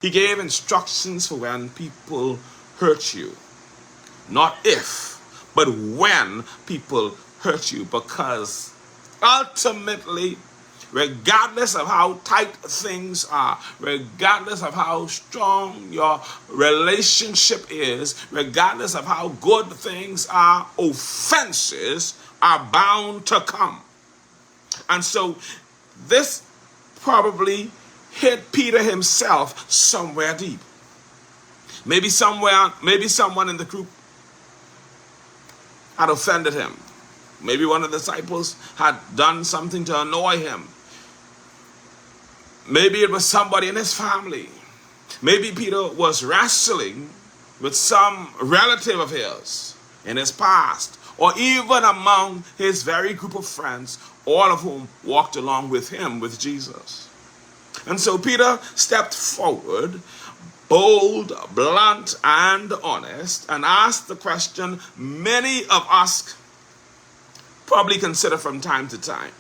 He gave instructions for when people hurt you. Not if, but when people hurt you. Because ultimately, regardless of how tight things are, regardless of how strong your relationship is, regardless of how good things are, offenses are bound to come. And so this probably hit Peter himself somewhere deep. Maybe someone in the group had offended him. Maybe one of the disciples had done something to annoy him. Maybe it was somebody in his family. Maybe Peter was wrestling with some relative of his in his past, or even among his very group of friends, all of whom walked along with him, with Jesus. And so Peter stepped forward, bold, blunt, and honest, and asked the question many of us probably consider from time to time.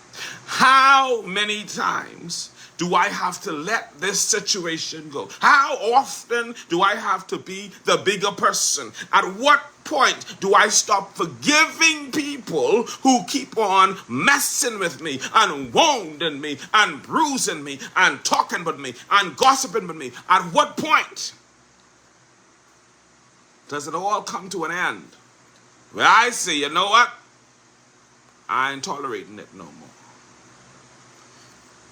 How many times do I have to let this situation go? How often do I have to be the bigger person? At what point do I stop forgiving people who keep on messing with me and wounding me and bruising me and talking with me and gossiping with me? At what point does it all come to an end where I say, you know what? I ain't tolerating it no more.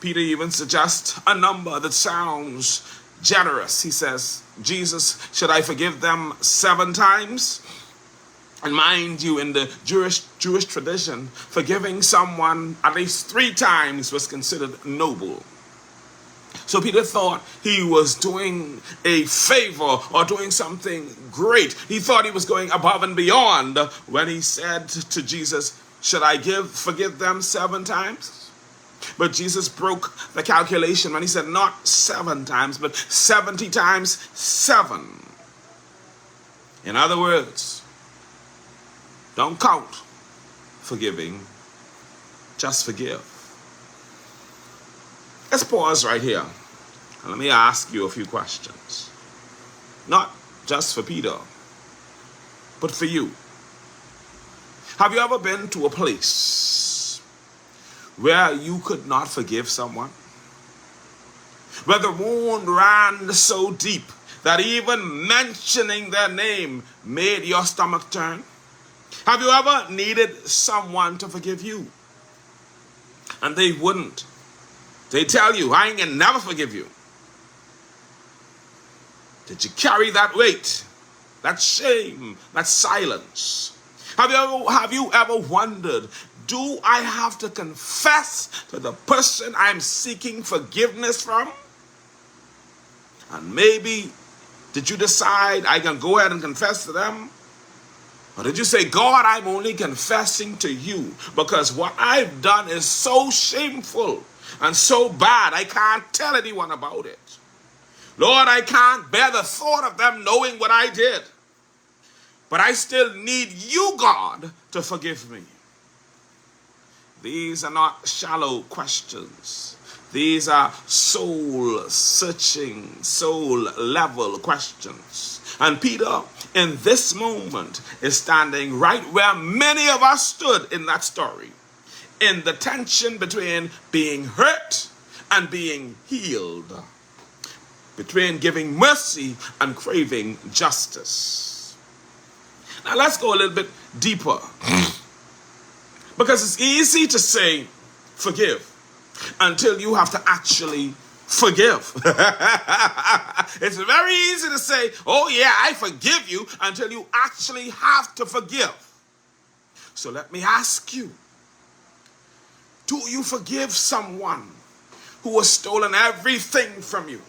Peter even suggests a number that sounds generous. He says, Jesus, should I forgive them 7 times? And mind you, in the Jewish tradition, forgiving someone at least 3 times was considered noble. So Peter thought he was doing a favor or doing something great. He thought he was going above and beyond when he said to Jesus, should I forgive them 7 times? But Jesus broke the calculation when he said not 7 times, but 70 times 7. In other words, don't count forgiving, just forgive. Let's pause right here and let me ask you a few questions. Not just for Peter, but for you. Have you ever been to a place where you could not forgive someone? Where the wound ran so deep that even mentioning their name made your stomach turn? Have you ever needed someone to forgive you and they wouldn't? They tell you, I ain't gonna never forgive you. Did you carry that weight, that shame, that silence? Have you ever wondered, do I have to confess to the person I'm seeking forgiveness from? And maybe, did you decide I can go ahead and confess to them? Or did you say, God, I'm only confessing to you because what I've done is so shameful and so bad, I can't tell anyone about it. Lord, I can't bear the thought of them knowing what I did. But I still need you, God, to forgive me. These are not shallow questions. These are soul-searching, soul-level questions. And Peter, in this moment, is standing right where many of us stood in that story, in the tension between being hurt and being healed, between giving mercy and craving justice. Now let's go a little bit deeper, because it's easy to say forgive until you have to actually forgive. It's very easy to say, oh yeah, I forgive you, until you actually have to forgive. So let me ask you, do you forgive someone who has stolen everything from you?